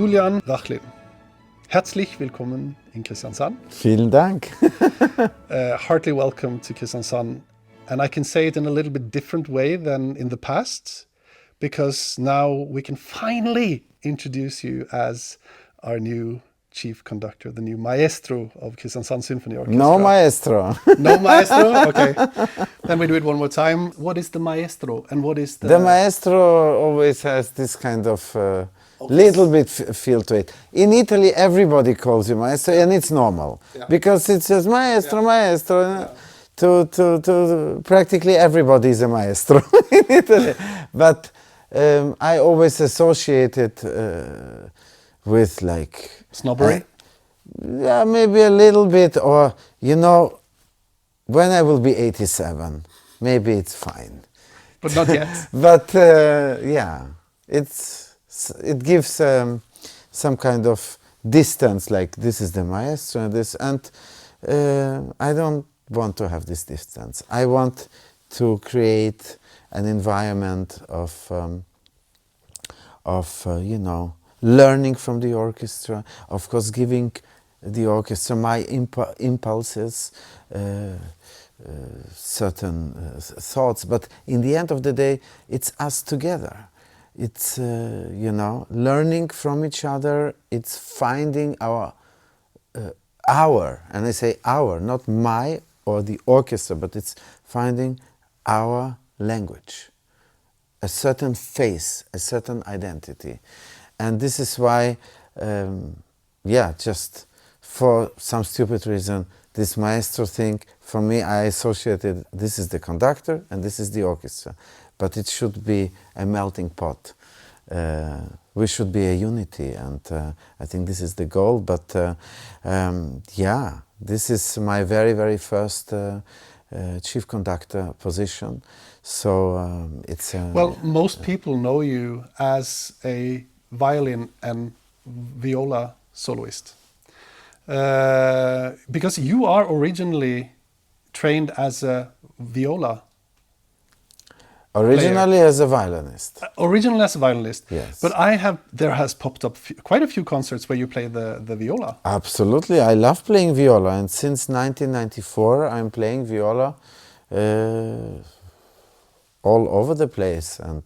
Julian Rachlin. Herzlich willkommen in Kristiansand. Vielen Dank. Heartily welcome to Kristiansand. And I can say it in a little bit different way than in the past, because now we can finally introduce you as our new chief conductor, the new maestro of Kristiansand Symphony Orchestra. No maestro. No maestro? Okay. Then we do it one more time. What is the maestro and what is the... The maestro always has this kind of little bit feel to it. In Italy, everybody calls you maestro, and it's normal. Yeah. Because it's just maestro, maestro. Yeah. To practically everybody is a maestro in Italy. But I always associate it with like... Snobbery? Yeah, maybe a little bit, or, you know, when I will be 87, maybe it's fine. But not yet. But yeah, it gives some kind of distance, like this is the maestro and this, and I don't want to have this distance. I want to create an environment of you know, learning from the orchestra, of course giving the orchestra my impulses, certain thoughts, but in the end of the day it's us together. It's you know, learning from each other, it's finding our, and I say our, not my or the orchestra, but it's finding our language, a certain face, a certain identity. And this is why, yeah, just for some stupid reason, this maestro thing, for me, I associated, this is the conductor and this is the orchestra. But it should be a melting pot. We should be a unity, and I think this is the goal. But yeah, this is my very, very first chief conductor position. So it's... well, most people know you as a violin and viola soloist, because you are originally trained as a viola originally player. As a violinist. Originally as a violinist, yes. But there has popped up quite a few concerts where you play the viola. Absolutely, I love playing viola, and since 1994 I'm playing viola all over the place, and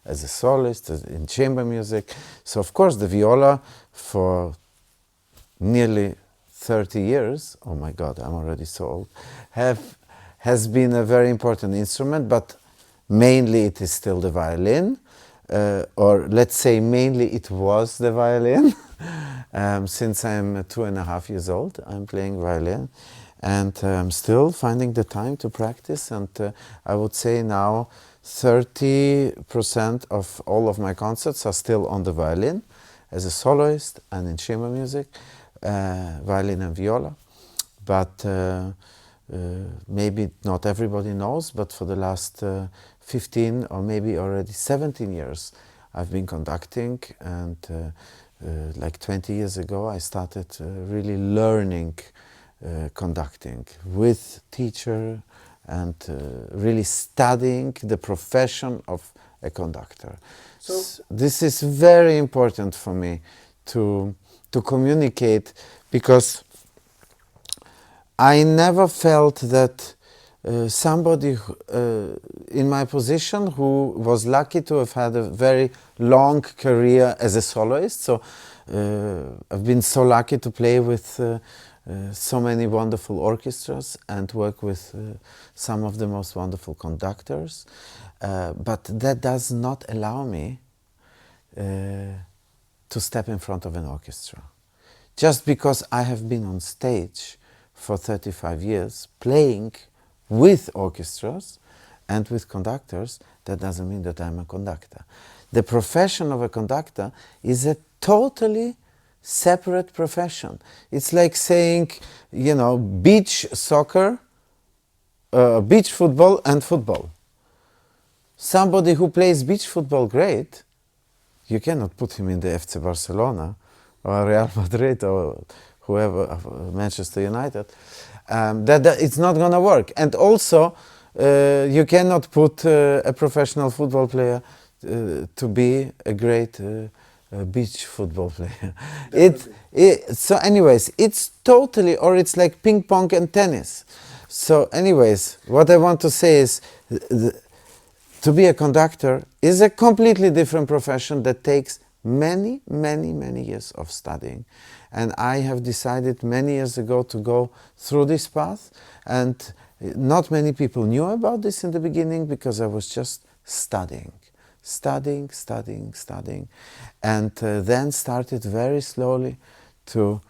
as a soloist, in chamber music. So of course the viola for nearly 30 years, oh my God, I'm already so old, has been a very important instrument, but mainly it is still the violin, or let's say mainly it was the violin. Since I'm 2.5 years old, I'm playing violin. And I'm still finding the time to practice, and I would say now 30% of all of my concerts are still on the violin, as a soloist and in chamber music, violin and viola. But maybe not everybody knows, but for the last 15 or maybe already 17 years I've been conducting, and like 20 years ago I started really learning conducting with teacher and really studying the profession of a conductor. So this is very important for me to communicate, because I never felt that somebody in my position who was lucky to have had a very long career as a soloist, so I've been so lucky to play with so many wonderful orchestras and work with some of the most wonderful conductors, but that does not allow me to step in front of an orchestra. Just because I have been on stage for 35 years playing with orchestras and with conductors, that doesn't mean that I'm a conductor. The profession of a conductor is a totally separate profession. It's like saying, you know, beach soccer, beach football and football. Somebody who plays beach football great, you cannot put him in the FC Barcelona or Real Madrid or whoever, Manchester United. It's not going to work. And also, you cannot put a professional football player to be a great a beach football player. So anyways, it's totally, or it's like ping pong and tennis. So anyways, what I want to say is to be a conductor is a completely different profession that takes many, many, many years of studying. And I have decided many years ago to go through this path, and not many people knew about this in the beginning because I was just studying, and then started very slowly to,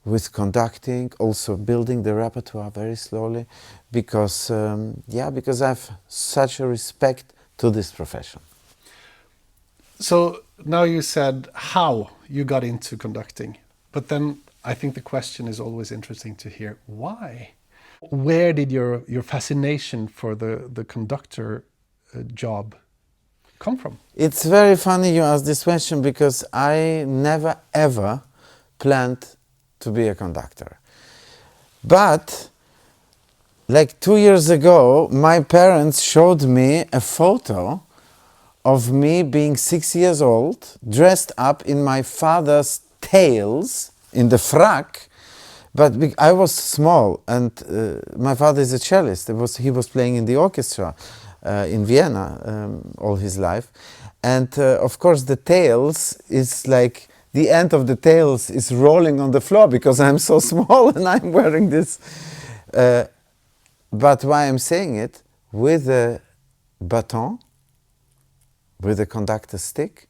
with conducting, also building the repertoire very slowly, because because I have such a respect to this profession. So now you said how you got into conducting, but then I think the question is always interesting to hear why. Where did your fascination for the conductor job come from? It's very funny you ask this question because I never ever planned to be a conductor. But like 2 years ago, my parents showed me a photo of me being 6 years old, dressed up in my father's tails, in the frock, but I was small, and my father is a cellist. He was playing in the orchestra in Vienna all his life. And of course the tails is like, the end of the tails is rolling on the floor because I'm so small and I'm wearing this. But why I'm saying it, with a baton, with a conductor stick,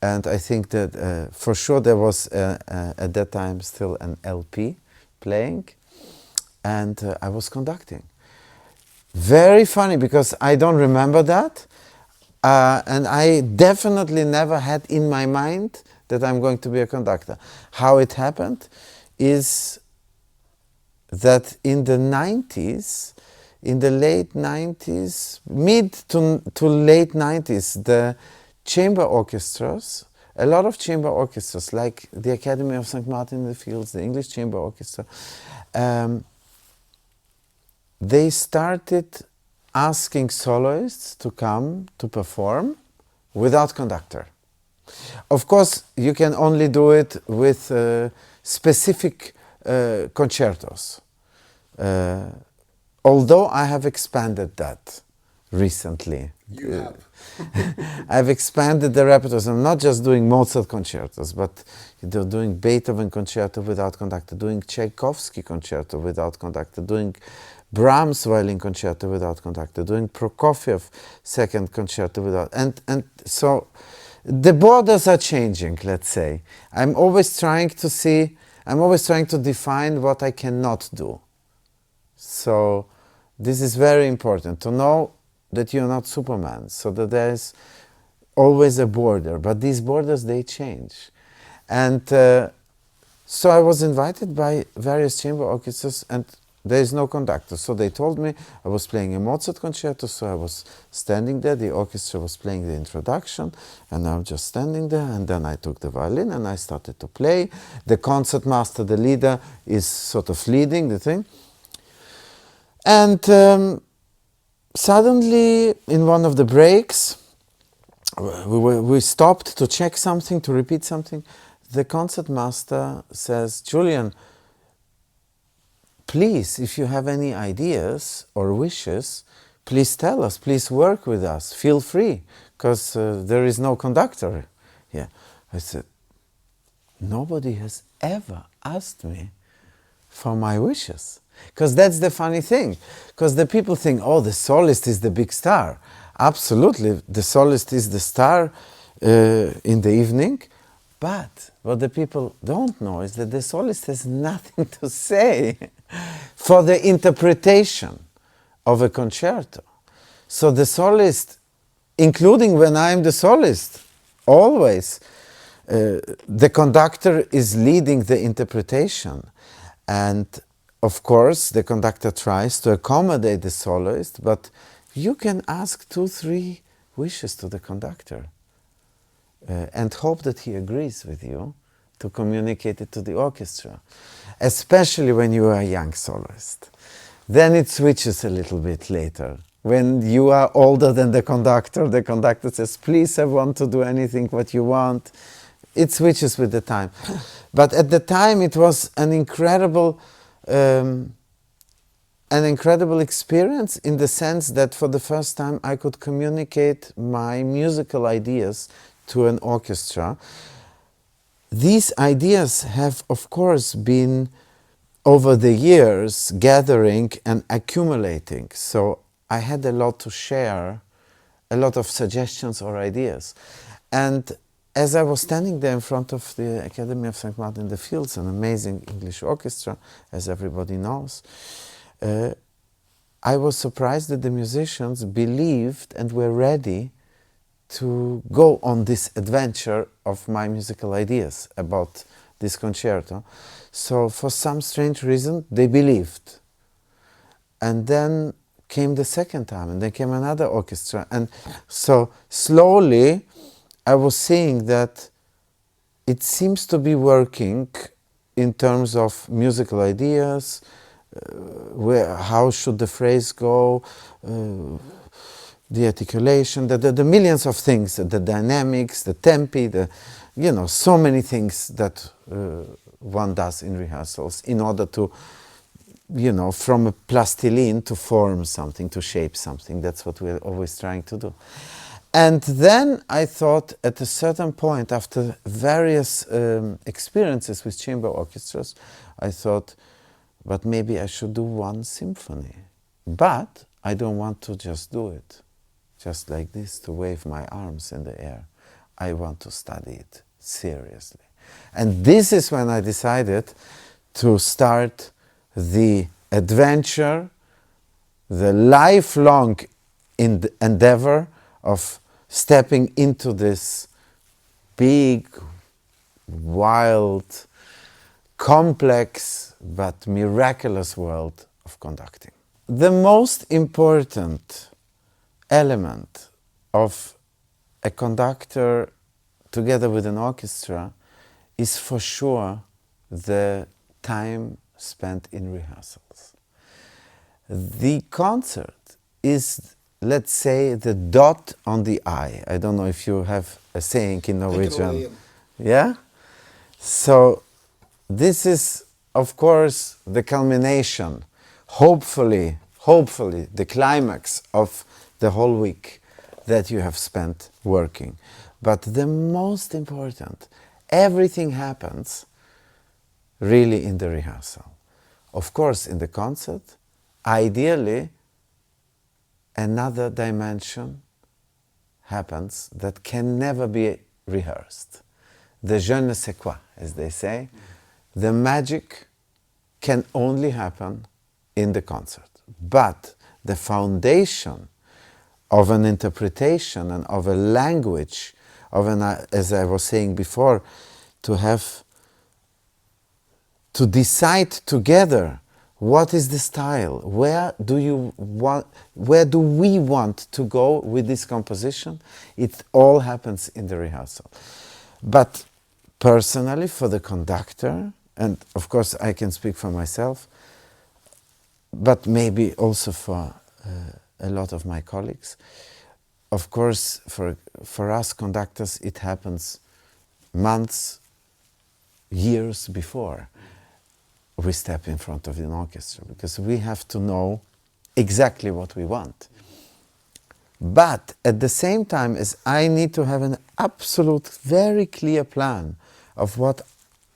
and I think that for sure there was at that time still an LP playing, and I was conducting. Very funny because I don't remember that, and I definitely never had in my mind that I'm going to be a conductor. How it happened is that in the 90s, in the late 90s, mid to late 90s, the chamber orchestras, a lot of chamber orchestras, like the Academy of St. Martin in the Fields, the English Chamber Orchestra, they started asking soloists to come to perform without conductor. Of course, you can only do it with specific concertos. Although I have expanded that recently. You have. I've expanded the repertoires. I'm not just doing Mozart concertos, but doing Beethoven concerto without conductor, doing Tchaikovsky concerto without conductor, doing Brahms violin concerto without conductor, doing Prokofiev second concerto without, and so the borders are changing, let's say. I'm always trying to define what I cannot do. So this is very important, to know that you're not Superman, so that there's always a border, but these borders, they change. And so I was invited by various chamber orchestras, and there is no conductor. So they told me I was playing a Mozart concerto, so I was standing there, the orchestra was playing the introduction, and I'm just standing there, and then I took the violin and I started to play. The concertmaster, the leader, is sort of leading the thing. And suddenly, in one of the breaks, we stopped to check something, to repeat something. The concertmaster says, "Julian, please, if you have any ideas or wishes, please tell us, please work with us, feel free, because there is no conductor." Yeah. I said, nobody has ever asked me for my wishes. Because that's the funny thing. Because the people think, oh, the soloist is the big star. Absolutely, the soloist is the star in the evening. But what the people don't know is that the soloist has nothing to say for the interpretation of a concerto. So the soloist, including when I'm the soloist, always, the conductor is leading the interpretation. And of course, the conductor tries to accommodate the soloist, but you can ask 2-3 wishes to the conductor and hope that he agrees with you to communicate it to the orchestra, especially when you are a young soloist. Then it switches a little bit later. When you are older than the conductor says, please, I want to do anything what you want. It switches with the time. But at the time it was an incredible experience, in the sense that for the first time I could communicate my musical ideas to an orchestra. These ideas have, of course, been over the years gathering and accumulating. So I had a lot to share, a lot of suggestions or ideas. And as I was standing there in front of the Academy of St. Martin in the Fields, an amazing English orchestra, as everybody knows, I was surprised that the musicians believed and were ready to go on this adventure of my musical ideas about this concerto. So for some strange reason, they believed. And then came the second time, and then came another orchestra. And so slowly, I was seeing that it seems to be working in terms of musical ideas, how should the phrase go, the articulation, the millions of things, the dynamics, the tempi, so many things that one does in rehearsals in order to, from a plastilene to form something, to shape something. That's what we're always trying to do. And then I thought, at a certain point, after various experiences with chamber orchestras, I thought, but maybe I should do one symphony. But I don't want to just do it, just like this, to wave my arms in the air. I want to study it seriously. And this is when I decided to start the adventure, the lifelong endeavor of stepping into this big, wild, complex but miraculous world of conducting. The most important element of a conductor together with an orchestra is for sure the time spent in rehearsals. The concert is, let's say, the dot on the I. I don't know if you have a saying in Norwegian. Yeah? So this is, of course, the culmination, hopefully, the climax of the whole week that you have spent working. But the most important, everything happens really in the rehearsal. Of course, in the concert, ideally, another dimension happens that can never be rehearsed. The je ne sais quoi, as they say. The magic can only happen in the concert. But the foundation of an interpretation and of a language, as I was saying before, to decide together what is the style, where do we want to go with this composition, it all happens in the rehearsal. But personally, for the conductor, and of course I can speak for myself, but maybe also for a lot of my colleagues, of course for us conductors it happens months, years before we step in front of an orchestra, because we have to know exactly what we want. But at the same time, as I need to have an absolute, very clear plan of what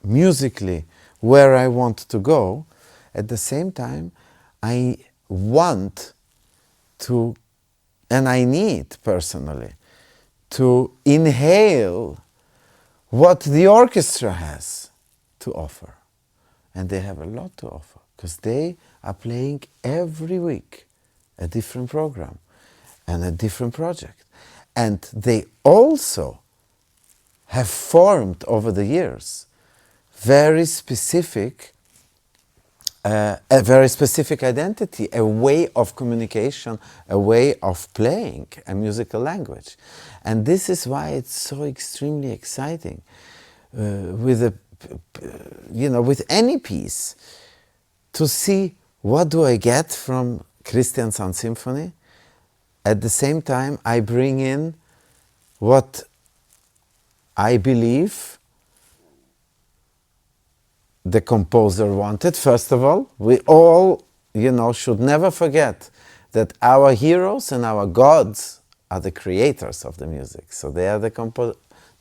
musically, where I want to go, at the same time, I want to, and I need personally, to inhale what the orchestra has to offer. And they have a lot to offer, because they are playing every week a different program and a different project. And they also have formed over the years a very specific identity, a way of communication, a way of playing a musical language. And this is why it's so extremely exciting with any piece, to see what do I get from Kristiansand Symphony, at the same time I bring in what I believe the composer wanted. First of all, we all, should never forget that our heroes and our gods are the creators of the music. So they are the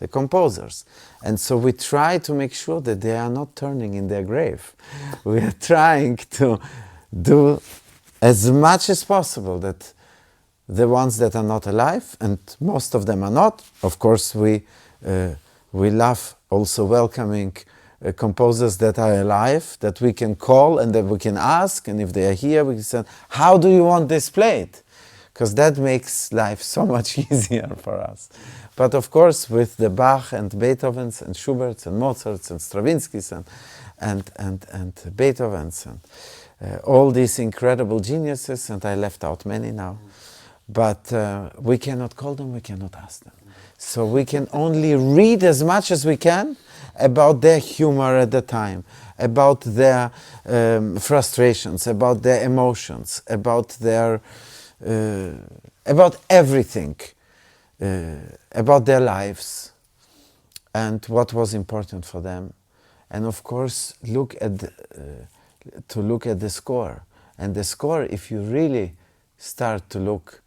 composers. And so we try to make sure that they are not turning in their grave. We are trying to do as much as possible that the ones that are not alive, and most of them are not, of course we love also welcoming composers that are alive, that we can call and that we can ask, and if they are here we can say, how do you want this played? Because that makes life so much easier for us. But of course with the Bach and Beethovens and Schuberts and Mozarts and Stravinskys and Beethovens and all these incredible geniuses, and I left out many now, but we cannot call them, we cannot ask them. So we can only read as much as we can about their humor at the time, about their frustrations, about their emotions, about their about everything, about their lives and what was important for them. And of course look at the score. And the score, if you really start to look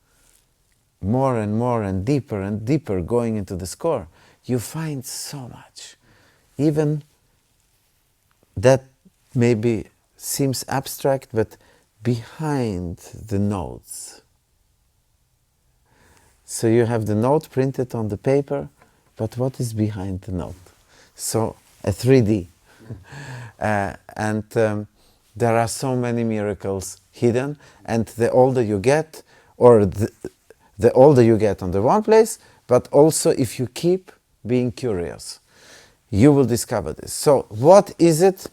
more and more and deeper going into the score, you find so much. Even that maybe seems abstract, but behind the notes. So you have the note printed on the paper, but what is behind the note? So a 3D. There are so many miracles hidden, and the older you get, or the older you get on the one place, but also if you keep being curious, you will discover this. So what is it,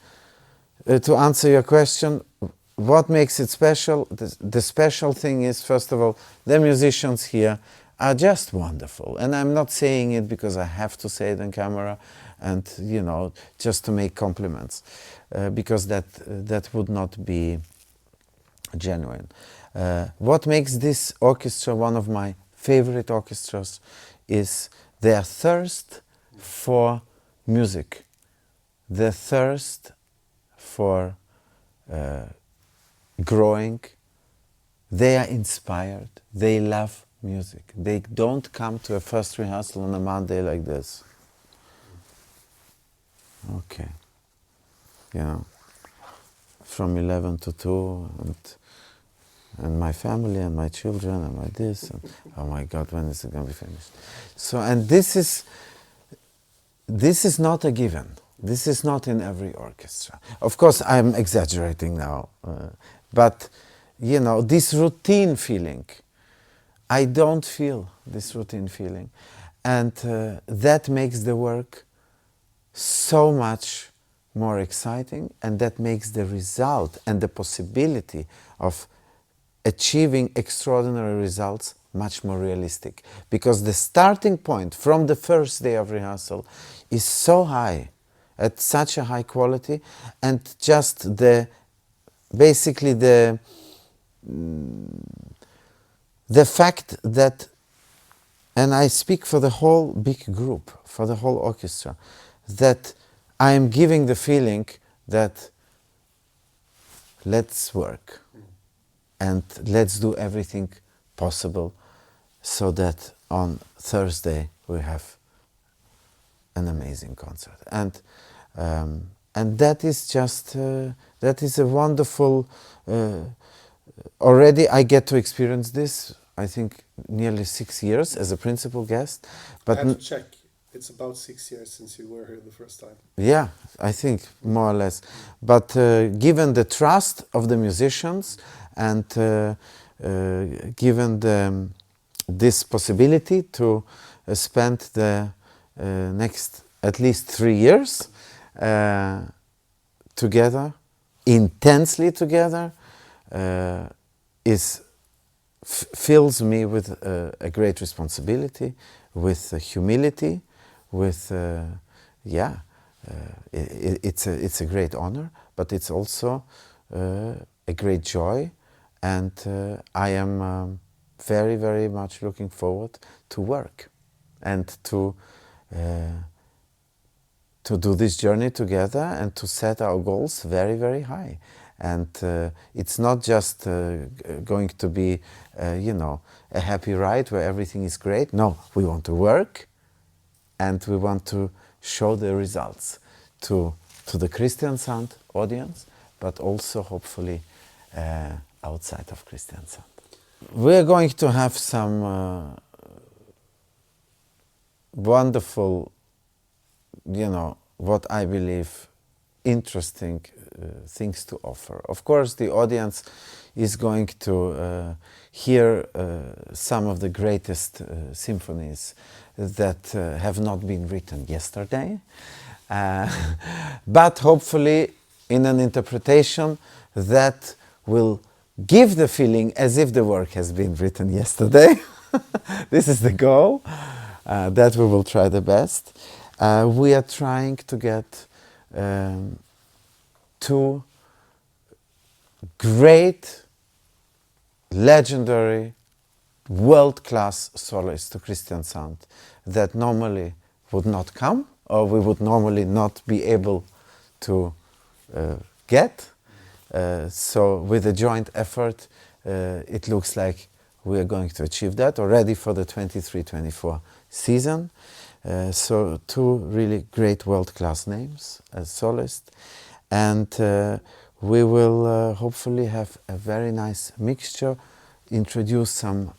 to answer your question, what makes it special? The special thing is, first of all, the musicians here are just wonderful. And I'm not saying it because I have to say it on camera and, just to make compliments, because that would not be genuine. What makes this orchestra one of my favorite orchestras is their thirst for music, their thirst for growing. They are inspired, they love music. They don't come to a first rehearsal on a Monday like this. Okay, from 11 to 2, and my family and my children and my this, and oh my God, when is it going to be finished? So, and this is not a given. This is not in every orchestra. Of course, I'm exaggerating now, but this routine feeling, I don't feel this routine feeling, and that makes the work so much more exciting, and that makes the result and the possibility of achieving extraordinary results much more realistic, because the starting point from the first day of rehearsal is so high, at such a high quality, and just basically the fact that, and I speak for the whole big group, for the whole orchestra, that I am giving the feeling that let's work and let's do everything possible so that on Thursday we have an amazing concert. And that is just, that is a wonderful, already I get to experience this, I think nearly 6 years as a principal guest. But I have to check. It's about 6 years since you were here the first time. Yeah, I think more or less. But given the trust of the musicians and given this possibility to spend the next at least 3 years together, intensely together, fills me with a great responsibility, with humility, with it's a great honor, but it's also a great joy, and I am very, very much looking forward to work and to do this journey together and to set our goals very, very high. And it's not just going to be, you know, a happy ride where everything is great. No, we want to work and we want to show the results to the Kristiansand audience, but also hopefully outside of Kristiansand. We're going to have some wonderful, you know, what I believe interesting things to offer. Of course, the audience is going to hear some of the greatest symphonies that have not been written yesterday, but hopefully in an interpretation that will give the feeling as if the work has been written yesterday. This is the goal, that we will try the best. We are trying to get two great, legendary, world-class soloists to Kristiansand that normally would not come, or we would normally not be able to get. So with a joint effort, it looks like we are going to achieve that already for the 23-24 season. So two really great world-class names as soloists, and we will hopefully have a very nice mixture, introduce some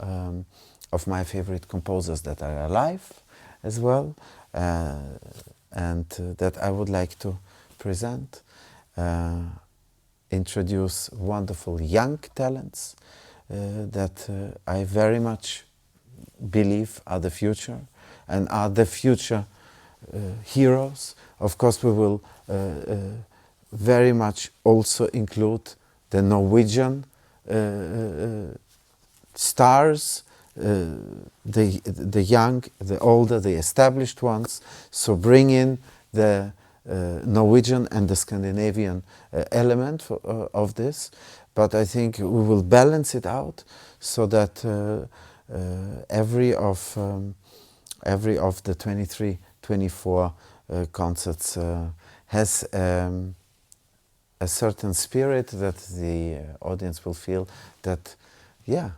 of my favorite composers that are alive as well, and that I would like to present, introduce wonderful young talents that I very much believe are the future and are the future heroes. Of course, we will very much also include the Norwegian stars, the young, the older, the established ones. So bring in the Norwegian and the Scandinavian element of this. But I think we will balance it out so that every of the 23-24 concerts has a certain spirit that the audience will feel that, yeah,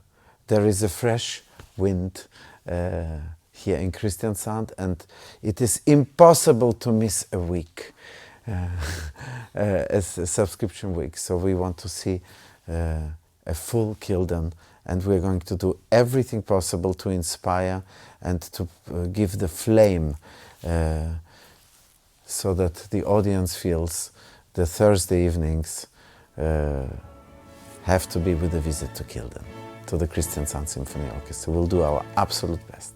there is a fresh wind here in Kristiansand, and it is impossible to miss a week as a subscription week. So we want to see a full Kilden, and we're going to do everything possible to inspire and to give the flame so that the audience feels the Thursday evenings have to be with a visit to Kilden, to the Kristiansand Symphony Orchestra. We'll do our absolute best.